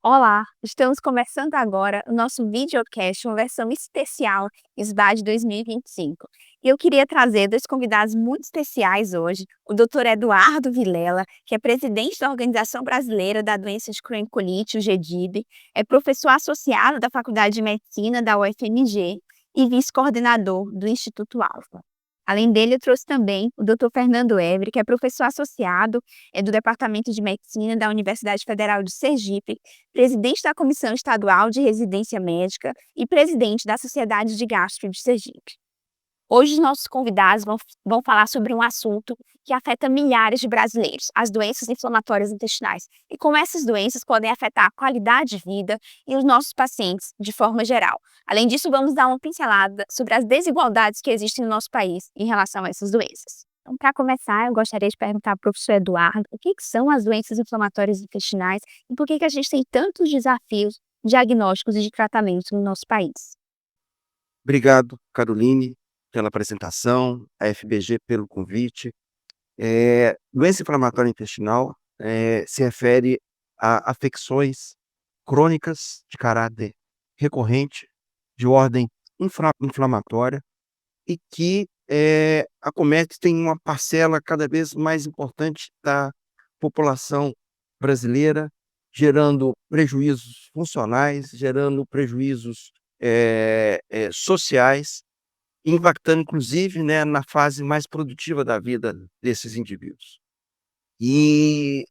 Olá, estamos começando agora o nosso videocast, uma versão especial SBAD 2025. E eu queria trazer dois convidados muito especiais hoje, o Dr. Eduardo Vilela, que é presidente da Organização Brasileira da Doença de Crohn-Colite, o GEDIB, é professor associado da Faculdade de Medicina da UFMG e vice-coordenador do Instituto Alfa. Além dele, eu trouxe também o Dr. Fernando Evre, que é professor associado do Departamento de Medicina da Universidade Federal de Sergipe, presidente da Comissão Estadual de Residência Médica e presidente da Sociedade de Gastro de Sergipe. Hoje, os nossos convidados vão falar sobre um assunto que afeta milhares de brasileiros, as doenças inflamatórias intestinais, e como essas doenças podem afetar a qualidade de vida e os nossos pacientes de forma geral. Além disso, vamos dar uma pincelada sobre as desigualdades que existem no nosso país em relação a essas doenças. Então, para começar, eu gostaria de perguntar ao professor Eduardo o que são as doenças inflamatórias intestinais e por que a gente tem tantos desafios diagnósticos e de tratamento no nosso país. Obrigado, Caroline, pela apresentação, a FBG pelo convite. Doença inflamatória intestinal se refere a afecções crônicas de caráter recorrente, de ordem inflamatória e que acometem uma parcela cada vez mais importante da população brasileira, gerando prejuízos funcionais, gerando prejuízos sociais, impactando inclusive, né, na fase mais produtiva da vida desses indivíduos. E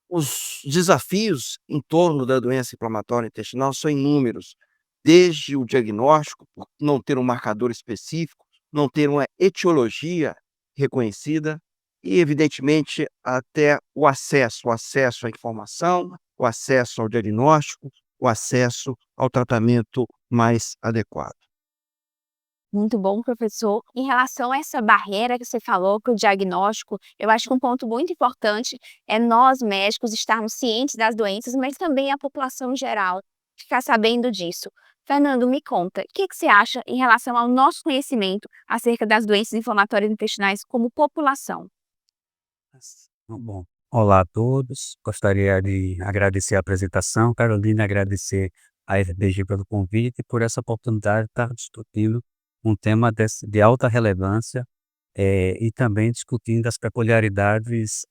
os desafios em torno da doença inflamatória intestinal são inúmeros, desde o diagnóstico, por não ter um marcador específico, não ter uma etiologia reconhecida e, evidentemente, até o acesso à informação, o acesso ao diagnóstico, o acesso ao tratamento mais adequado. Muito bom, professor. Em relação a essa barreira que você falou, para o diagnóstico, eu acho que um ponto muito importante é nós, médicos, estarmos cientes das doenças, mas também a população em geral ficar sabendo disso. Fernando, me conta, o que você acha em relação ao nosso conhecimento acerca das doenças inflamatórias intestinais como população? Bom, olá a todos. Gostaria de agradecer a apresentação, Carolina, agradecer à FBG pelo convite e por essa oportunidade de estar discutindo um tema de alta relevância e também discutindo as peculiaridades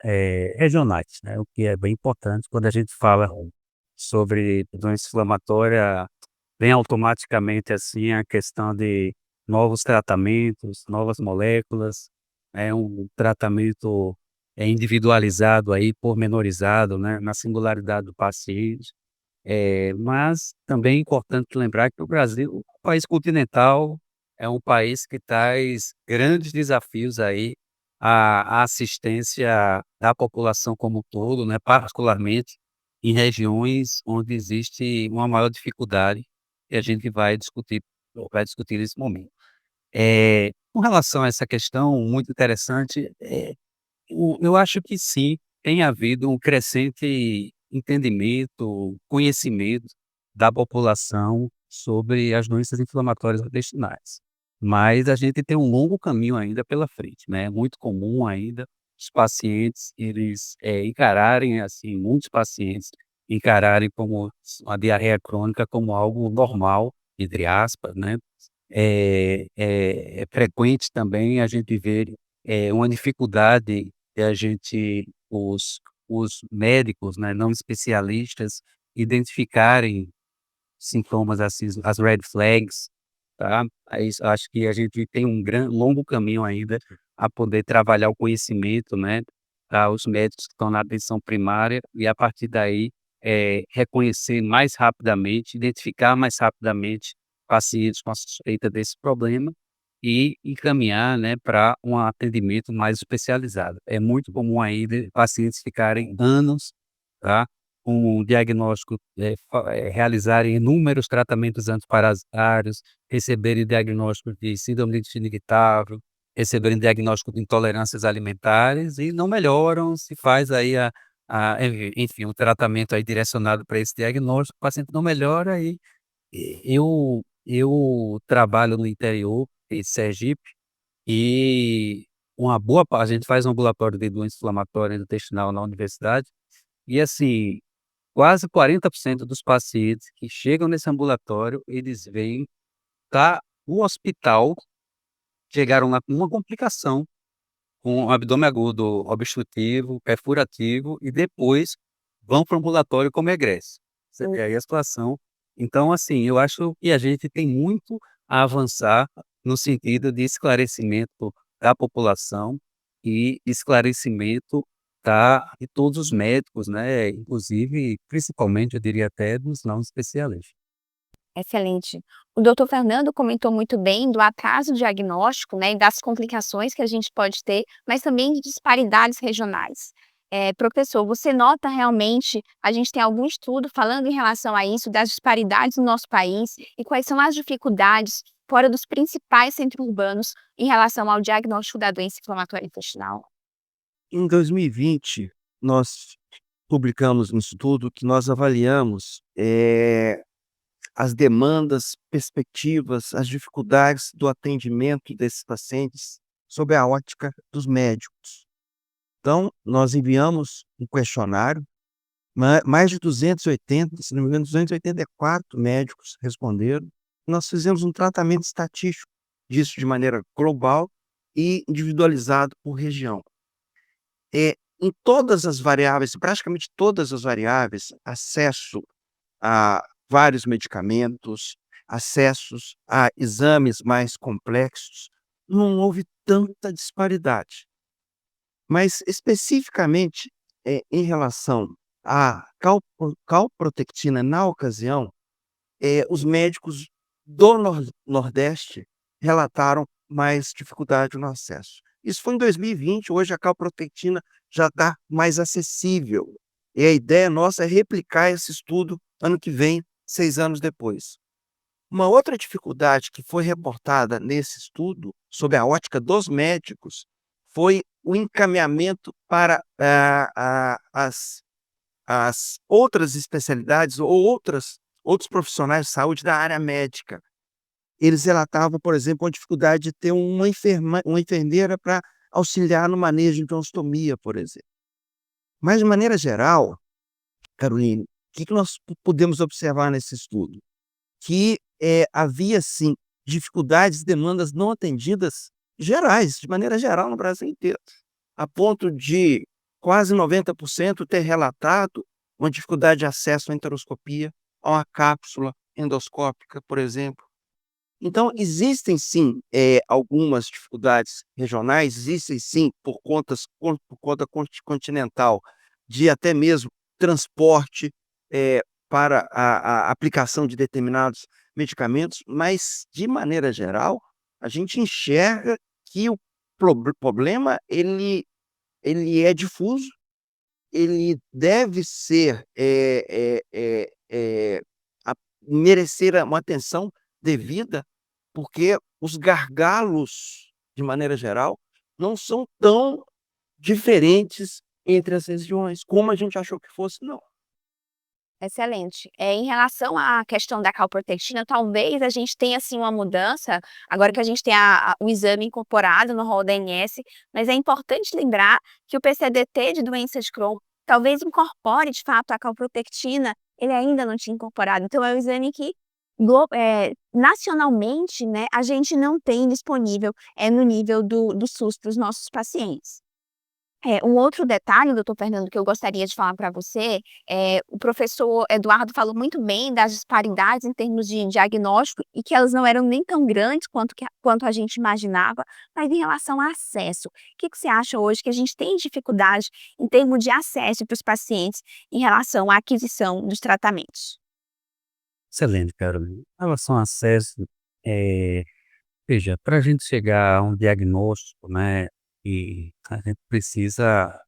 regionais, né? O que é bem importante quando a gente fala sobre doença inflamatória, vem automaticamente assim a questão de novos tratamentos, novas moléculas, um tratamento individualizado aí, pormenorizado, né, na singularidade do paciente. Mas também é importante lembrar que o Brasil, um país continental, é um país que traz grandes desafios aí à assistência da população como um todo, né, particularmente em regiões onde existe uma maior dificuldade, e a gente vai discutir nesse momento. Com relação a essa questão muito interessante, eu acho que sim, tem havido um crescente entendimento, conhecimento da população sobre as doenças inflamatórias intestinais. Mas a gente tem um longo caminho ainda pela frente, né? É muito comum ainda os pacientes, eles encararem, assim, muitos pacientes encararem como a diarreia crônica como algo normal, entre aspas, né? É frequente também a gente ver uma dificuldade de a gente, os médicos, né, não especialistas, identificarem sintomas, assim, as red flags, tá? Aí acho que a gente tem um longo caminho ainda a poder trabalhar o conhecimento, né, para os médicos que estão na atenção primária e a partir daí, reconhecer mais rapidamente, identificar mais rapidamente pacientes com a suspeita desse problema e encaminhar, né, para um atendimento mais especializado. É muito comum ainda pacientes ficarem anos, tá, com um diagnóstico, realizarem inúmeros tratamentos antiparasitários, receberem diagnóstico de síndrome de intestino irritável, receberem diagnóstico de intolerâncias alimentares e não melhoram, se faz aí enfim, um tratamento aí direcionado para esse diagnóstico, o paciente não melhora eu trabalho no interior de Sergipe e a gente faz um ambulatório de doença inflamatória intestinal na universidade e, assim, quase 40% dos pacientes que chegam nesse ambulatório, eles vêm do hospital, chegaram lá com uma complicação, com abdômen agudo obstrutivo, perfurativo, e depois vão para o ambulatório como egresse. Você vê aí a situação. Então, assim, eu acho que a gente tem muito a avançar no sentido de esclarecimento da população e esclarecimento de todos os médicos, né, inclusive, principalmente, eu diria até dos não especialistas. Excelente. O doutor Fernando comentou muito bem do atraso diagnóstico, né, e das complicações que a gente pode ter, mas também de disparidades regionais. Professor, você nota realmente, a gente tem algum estudo falando em relação a isso, das disparidades no nosso país e quais são as dificuldades fora dos principais centros urbanos em relação ao diagnóstico da doença inflamatória intestinal? Em 2020, nós publicamos um estudo que nós avaliamos, as demandas, perspectivas, as dificuldades do atendimento desses pacientes sob a ótica dos médicos. Então, nós enviamos um questionário, mais de 280, se não me engano, 284 médicos responderam. Nós fizemos um tratamento estatístico disso de maneira global e individualizado por região. Em todas as variáveis, praticamente todas as variáveis, acesso a vários medicamentos, acessos a exames mais complexos, não houve tanta disparidade. Mas especificamente, em relação à calprotectina na ocasião, os médicos do nordeste relataram mais dificuldade no acesso. Isso foi em 2020, hoje a calprotectina já está mais acessível. E a ideia nossa é replicar esse estudo ano que vem, 6 anos depois. Uma outra dificuldade que foi reportada nesse estudo, sob a ótica dos médicos, foi o encaminhamento para as outras especialidades ou outros profissionais de saúde da área médica. Eles relatavam, por exemplo, a dificuldade de ter uma enfermeira para auxiliar no manejo de transtomia, por exemplo. Mas, de maneira geral, Caroline, o que nós podemos observar nesse estudo? Que havia, sim, dificuldades e demandas não atendidas gerais, de maneira geral, no Brasil inteiro, a ponto de quase 90% ter relatado uma dificuldade de acesso à enteroscopia, a uma cápsula endoscópica, por exemplo. Então, existem sim, algumas dificuldades regionais, existem sim por conta continental, de até mesmo transporte, para a aplicação de determinados medicamentos, mas de maneira geral, a gente enxerga que o problema ele é difuso, ele deve ser, merecer uma atenção devida, porque os gargalos, de maneira geral, não são tão diferentes entre as regiões, como a gente achou que fosse, não. Excelente. Em relação à questão da calprotectina, talvez a gente tenha, assim, uma mudança, agora que a gente tem o exame incorporado no rol da ANS, mas é importante lembrar que o PCDT de doença de Crohn talvez incorpore, de fato, a calprotectina, ele ainda não tinha incorporado. Então é um exame que nacionalmente, né, a gente não tem disponível, no nível do SUS para os nossos pacientes. Um outro detalhe, doutor Fernando, que eu gostaria de falar para você, o professor Eduardo falou muito bem das disparidades em termos de diagnóstico e que elas não eram nem tão grandes quanto a gente imaginava, mas em relação ao acesso, o que que você acha hoje que a gente tem dificuldade em termos de acesso para os pacientes em relação à aquisição dos tratamentos? Excelente, Carolina. Em relação ao acesso, eh, veja, para a gente chegar a um diagnóstico, né, e a gente precisa,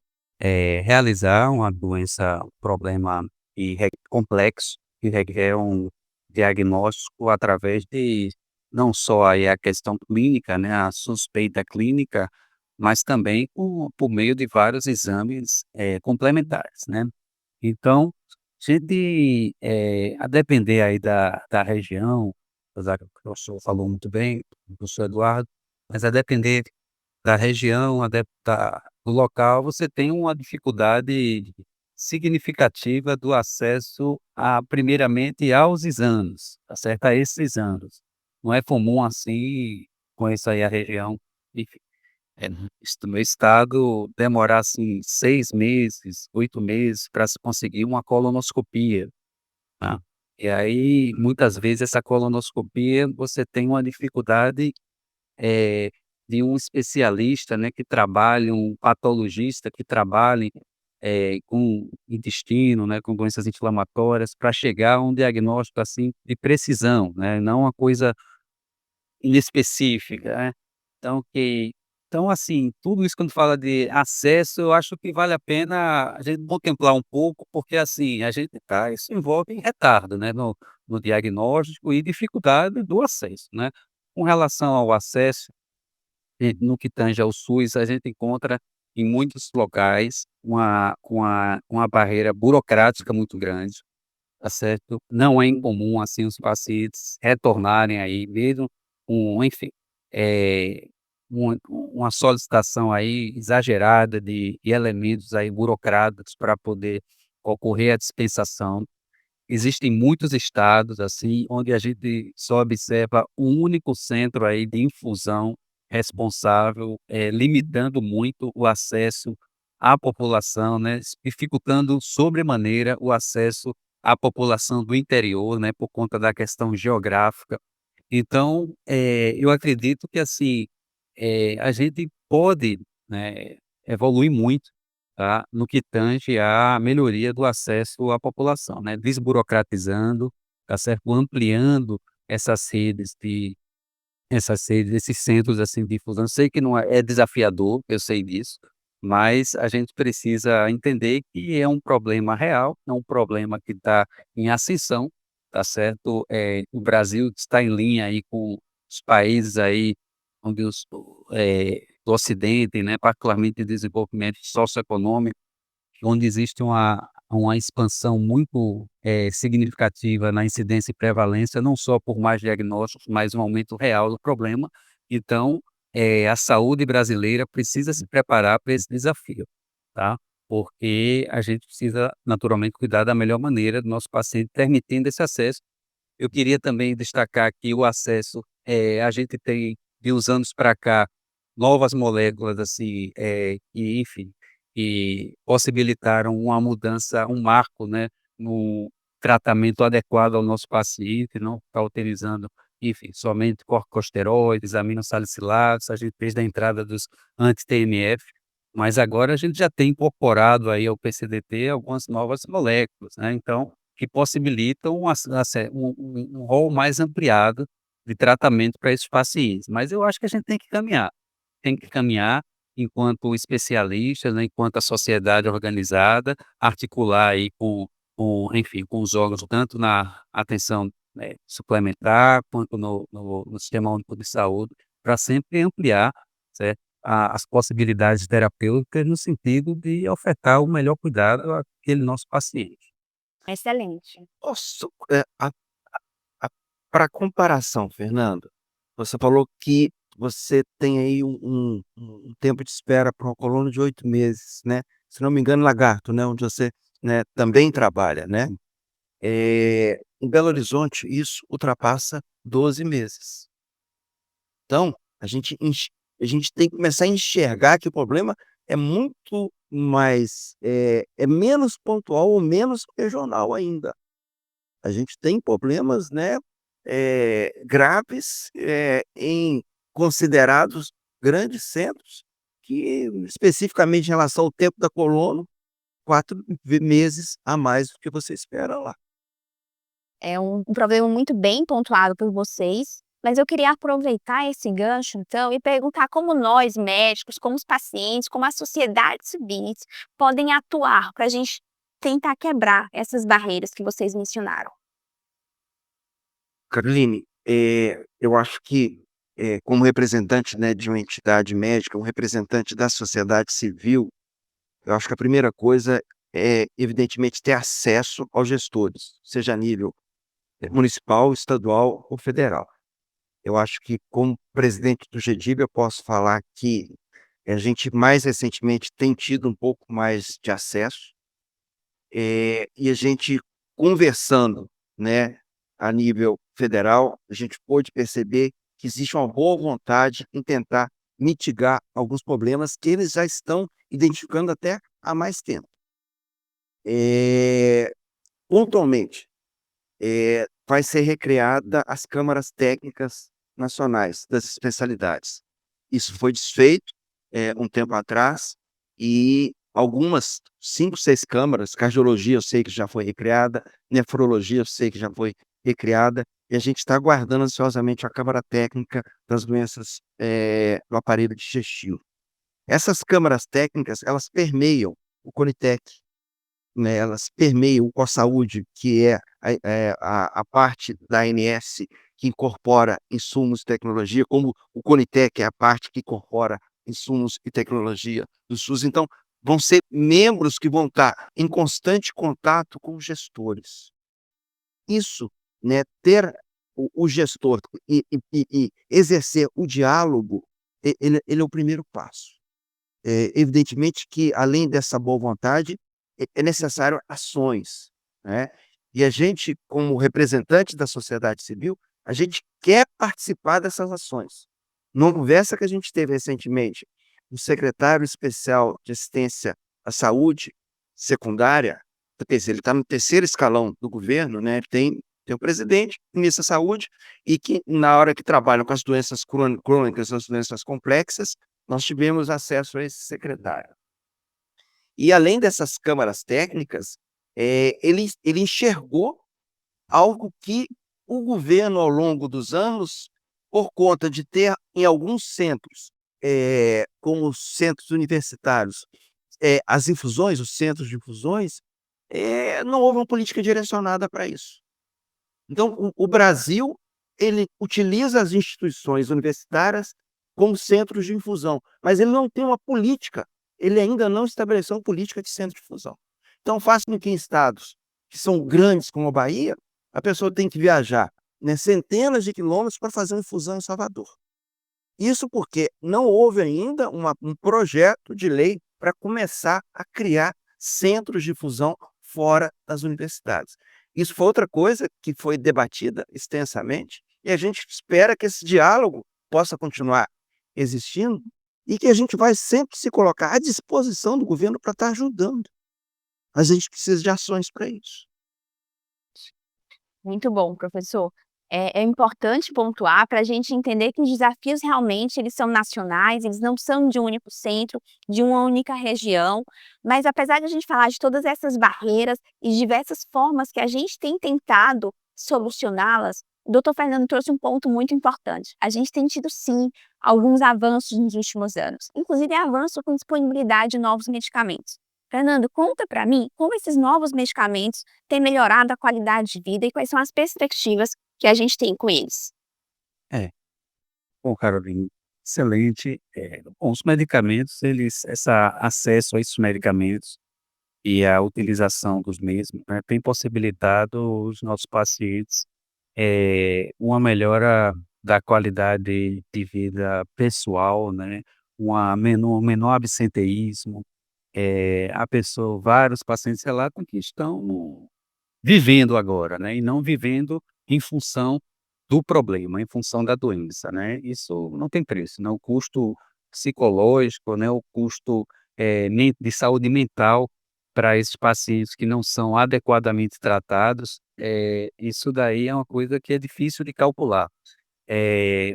realizar uma doença, um problema complexo, que requer um diagnóstico através de não só aí a questão clínica, né, a suspeita clínica, mas também por meio de vários exames, complementares, né. Então, a depender aí da região, apesar que o professor falou muito bem, o professor Eduardo, mas a depender da região, do local, você tem uma dificuldade significativa do acesso primeiramente aos exames, tá certo? A esses exames. Não é comum assim, conheço aí a região, enfim, no meu estado demorar assim 6 meses, 8 meses para se conseguir uma colonoscopia, tá. E aí, muitas vezes essa colonoscopia você tem uma dificuldade eh, de um especialista, né, que trabalhe, um patologista que trabalhe, com intestino, né, com doenças inflamatórias, para chegar a um diagnóstico, assim, de precisão, né, não uma coisa inespecífica, né. Então assim, tudo isso quando fala de acesso, eu acho que vale a pena a gente contemplar um pouco, porque, assim, a gente isso envolve retardo, né, no diagnóstico e dificuldade do acesso, né. Com relação ao acesso no que tange ao SUS, a gente encontra em muitos locais uma barreira burocrática muito grande, tá certo? Não é incomum, assim, os pacientes retornarem aí mesmo com, enfim, eh, uma solicitação aí exagerada de elementos aí burocráticos para poder ocorrer a dispensação. Existem muitos estados, assim, onde a gente só observa um único centro aí de infusão responsável, limitando muito o acesso à população, né, dificultando sobremaneira o acesso à população do interior, né, por conta da questão geográfica. Então, eu acredito que, assim, a gente pode, né, evoluir muito, tá, no que tange à melhoria do acesso à população, né, desburocratizando, tá certo, ampliando essas redes de esses centros, assim, de difusão. Sei que não é desafiador, eu sei disso, mas a gente precisa entender que é um problema real, é um problema que está em ascensão, tá certo? O Brasil está em linha aí com os países aí onde do Ocidente, né, particularmente de desenvolvimento socioeconômico, onde existe uma expansão muito, significativa na incidência e prevalência, não só por mais diagnósticos, mas um aumento real do problema. Então, a saúde brasileira precisa se preparar para esse desafio, tá, porque a gente precisa naturalmente cuidar da melhor maneira do nosso paciente, permitindo esse acesso. Eu queria também destacar que o acesso, a gente tem de uns anos para cá, novas moléculas, assim, que enfim, que possibilitaram uma mudança, um marco, né, no tratamento adequado ao nosso paciente, não ficar utilizando, enfim, somente corticosteroides, aminosalicilados, a gente fez da entrada dos anti-TNF, mas agora a gente já tem incorporado aí ao PCDT algumas novas moléculas, né, então que possibilitam um rol mais ampliado de tratamento para esses pacientes. Mas eu acho que a gente tem que caminhar enquanto especialistas, né, enquanto a sociedade organizada, articular aí enfim, com os órgãos, tanto na atenção, suplementar, quanto no Sistema Único de Saúde, para sempre ampliar, certo, as possibilidades terapêuticas no sentido de ofertar o melhor cuidado àquele nosso paciente. Excelente. Posso, para comparação, Fernando, você falou que você tem aí um tempo de espera para uma coluna de 8 meses, né, se não me engano Lagarto, né, onde você, né, também trabalha, né. Em Belo Horizonte isso ultrapassa 12 meses. Então, a gente tem que começar a enxergar que o problema é muito mais, é menos pontual ou menos regional ainda. A gente tem problemas, né, graves, em considerados grandes centros, que especificamente em relação ao tempo da colono, 4 meses a mais do que você espera lá. É um problema muito bem pontuado por vocês, mas eu queria aproveitar esse gancho então e perguntar como nós médicos, como os pacientes, como a sociedade civis podem atuar para a gente tentar quebrar essas barreiras que vocês mencionaram. Caroline, eu acho que, como representante, né, de uma entidade médica, um representante da sociedade civil, eu acho que a primeira coisa é, evidentemente, ter acesso aos gestores, seja a nível municipal, estadual ou federal. Eu acho que, como presidente do GEDIB, eu posso falar que a gente mais recentemente tem tido um pouco mais de acesso. e a gente conversando, né, a nível federal, a gente pôde perceber que existe uma boa vontade em tentar mitigar alguns problemas que eles já estão identificando até há mais tempo. Eh, Pontualmente, vai ser recriada as câmaras técnicas nacionais das especialidades. Isso foi desfeito, um tempo atrás, e algumas 5, 6 câmaras, cardiologia eu sei que já foi recriada, nefrologia eu sei que já foi recriada, e a gente está aguardando ansiosamente a câmara técnica das doenças, do aparelho digestivo. Essas câmaras técnicas, elas permeiam o Conitec, né, elas permeiam o COSAúde, que é a parte da ANS que incorpora insumos e tecnologia, como o Conitec é a parte que incorpora insumos e tecnologia do SUS. Então, vão ser membros que vão estar em constante contato com os gestores. Isso, né, ter o gestor e exercer o diálogo, ele é o primeiro passo. Evidentemente que, além dessa boa vontade, é necessário ações, né. E a gente, como representante da sociedade civil, a gente quer participar dessas ações. Numa conversa que a gente teve recentemente, o secretário especial de assistência à saúde secundária, quer dizer, ele está no terceiro escalão do governo, né, tem o presidente, o ministro da saúde, e que na hora que trabalham com as doenças crônicas, as doenças complexas, nós tivemos acesso a esse secretário. E além dessas câmaras técnicas, ele enxergou algo que o governo, ao longo dos anos, por conta de ter em alguns centros, como os centros universitários, as infusões, os centros de infusões, não houve uma política direcionada para isso. Então, o Brasil, ele utiliza as instituições universitárias como centros de infusão, mas ele não tem uma política, ele ainda não estabeleceu uma política de centro de infusão. Então faz com que em estados que são grandes como a Bahia, a pessoa tem que viajar, né, centenas de quilômetros para fazer uma infusão em Salvador. Isso porque não houve ainda um projeto de lei para começar a criar centros de fusão fora das universidades. Isso foi outra coisa que foi debatida extensamente, e a gente espera que esse diálogo possa continuar existindo e que a gente vai sempre se colocar à disposição do governo para estar ajudando. A gente precisa de ações para isso. Muito bom, professor. É importante pontuar para a gente entender que os desafios realmente eles são nacionais, eles não são de um único centro, de uma única região, mas apesar de a gente falar de todas essas barreiras e diversas formas que a gente tem tentado solucioná-las, o doutor Fernando trouxe um ponto muito importante. A gente tem tido sim alguns avanços nos últimos anos, inclusive avanço com disponibilidade de novos medicamentos. Fernando, conta para mim como esses novos medicamentos têm melhorado a qualidade de vida e quais são as perspectivas que a gente tem com eles. É. Bom, Carolina, excelente. Bom, os medicamentos, eles essa acesso a esses medicamentos e a utilização dos mesmos, né, tem possibilitado os nossos pacientes, uma melhora da qualidade de vida pessoal, né, um menor absenteísmo, a pessoa vários pacientes relatam que estão vivendo agora, né, e não vivendo em função do problema, em função da doença, né. Isso não tem preço, né, o custo psicológico, né, o custo, de saúde mental para esses pacientes que não são adequadamente tratados, isso daí é uma coisa que é difícil de calcular,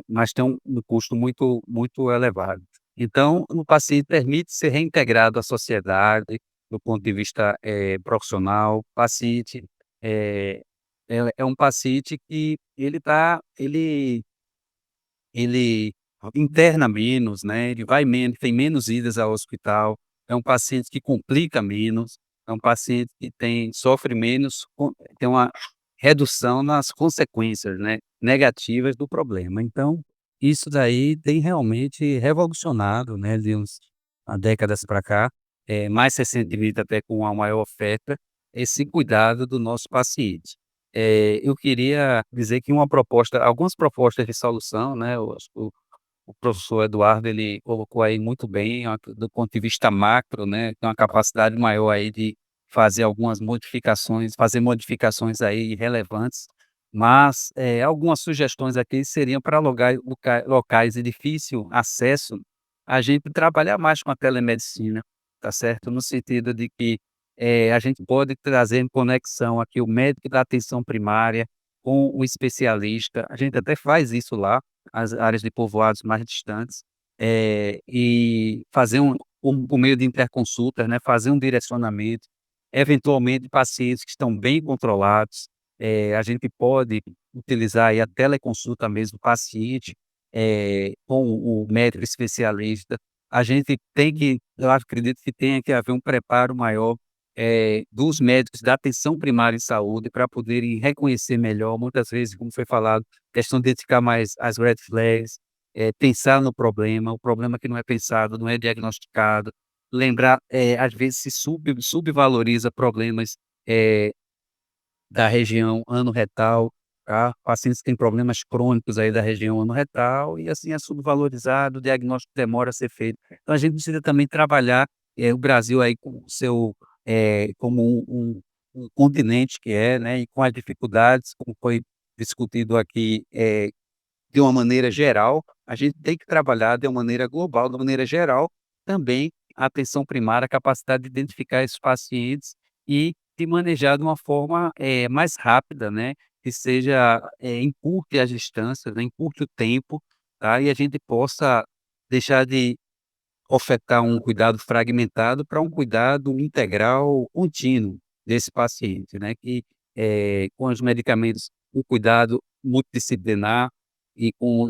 mas tem um custo muito elevado. Então, o paciente permite ser reintegrado à sociedade, do ponto de vista, profissional, paciente é é um paciente que ele interna menos, né, ele vai menos, tem menos idas ao hospital, é um paciente que complica menos, é um paciente que sofre menos, tem uma redução nas consequências, né, negativas do problema. Então, isso daí tem realmente revolucionado, né, de uns há décadas para cá, mais recentemente até com uma maior oferta, esse cuidado do nosso paciente. Eu queria dizer que algumas propostas de solução, né, eu acho que o professor Eduardo ele colocou aí muito bem, do ponto de vista macro, né, tem uma capacidade maior aí de fazer algumas modificações, fazer modificações aí relevantes, mas, algumas sugestões aqui seriam para locais de difícil acesso, a gente trabalhar mais com a telemedicina, tá certo? No sentido de que, a gente pode trazer em conexão aqui o médico da atenção primária com o especialista, a gente até faz isso lá, as áreas de povoados mais distantes, e fazer por meio de interconsultas, né, fazer um direcionamento, eventualmente pacientes que estão bem controlados, a gente pode utilizar aí a teleconsulta mesmo do paciente, com o médico especialista. A gente tem que eu acredito que tenha que haver um preparo maior, dos médicos da atenção primária em saúde para poderem reconhecer melhor, muitas vezes, como foi falado, questão de identificar mais as red flags, pensar no problema, o problema que não é pensado, não é diagnosticado, lembrar, às vezes se subvaloriza problemas, eh da região ano-retal, tá, pacientes que têm problemas crônicos aí da região ano-retal e, assim, é subvalorizado, o diagnóstico demora a ser feito. Então a gente precisa também trabalhar, o Brasil aí com o seu, como um continente que é, né, e com as dificuldades, como foi discutido aqui, de uma maneira geral, a gente tem que trabalhar de uma maneira global, de uma maneira geral, também a atenção primária, a capacidade de identificar esses pacientes e de manejar de uma forma, mais rápida, né, que seja, encurte as distâncias, né, encurte o tempo, tá, e a gente possa deixar de ofertar um cuidado fragmentado para um cuidado integral contínuo desse paciente, né, que, com os medicamentos, um cuidado multidisciplinar e com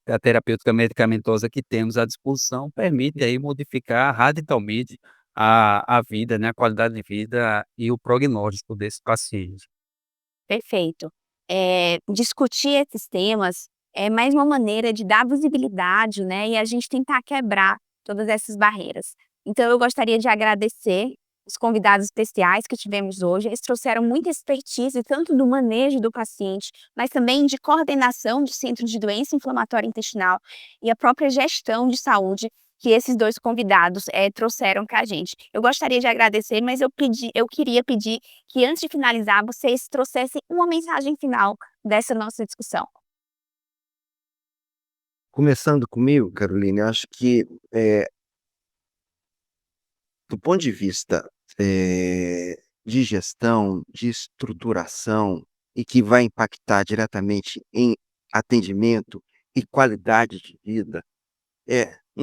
a terapêutica medicamentosa que temos à disposição, permite aí modificar radicalmente a vida, né, a qualidade de vida e o prognóstico desse paciente. Perfeito. Discutir esses temas é mais uma maneira de dar visibilidade, né, e a gente tentar quebrar todas essas barreiras. Então eu gostaria de agradecer os convidados especiais que tivemos hoje, eles trouxeram muita expertise tanto do manejo do paciente, mas também de coordenação de centro de doença inflamatória intestinal e a própria gestão de saúde que esses 2 convidados, trouxeram para a gente. Eu gostaria de agradecer, mas eu queria pedir que antes de finalizar, vocês trouxessem uma mensagem final dessa nossa discussão. Começando comigo, Carolina, eu acho que, do ponto de vista, de gestão, de estruturação e que vai impactar diretamente em atendimento e qualidade de vida,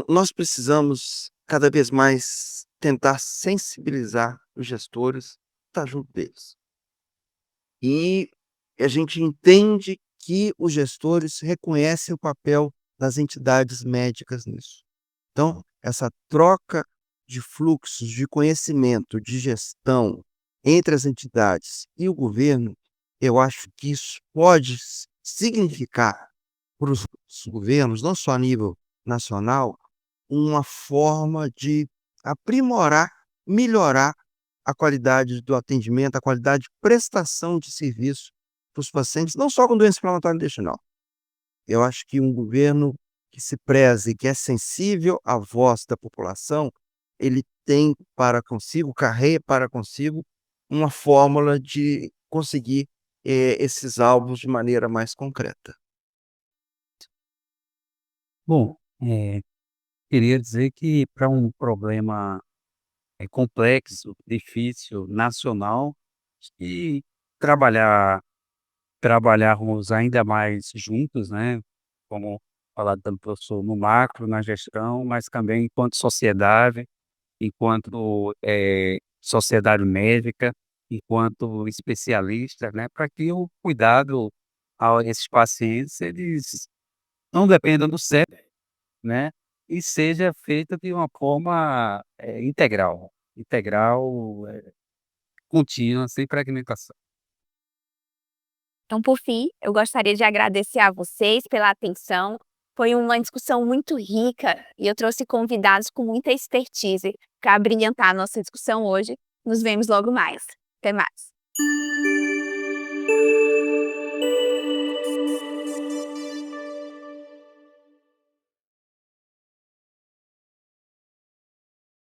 nós precisamos cada vez mais tentar sensibilizar os gestores, estar junto deles. E a gente entende que os gestores reconhecem o papel das entidades médicas nisso. Então, essa troca de fluxos de conhecimento, de gestão entre as entidades e o governo, eu acho que isso pode significar para os governos, não só a nível nacional, uma forma de aprimorar, melhorar a qualidade do atendimento, a qualidade de prestação de serviço para os pacientes, não só com doença inflamatória intestinal. Eu acho que um governo que se preze, que é sensível à voz da população, ele tem para consigo, carrega para consigo, uma fórmula de conseguir, esses alvos de maneira mais concreta. Bom, queria dizer que para um problema, complexo, difícil, nacional, e trabalhar trabalharmos ainda mais juntos, né, como falado pelo professor, no macro, na gestão, mas também enquanto sociedade, enquanto, sociedade médica, enquanto especialistas, né, para que o cuidado a esses pacientes, eles não dependam do CEP, né, e seja feita de uma forma, integral, contínua, sem fragmentação. Então, por fim, eu gostaria de agradecer a vocês pela atenção. Foi uma discussão muito rica e eu trouxe convidados com muita expertise para brilhantar a nossa discussão hoje. Nos vemos logo mais. Até mais.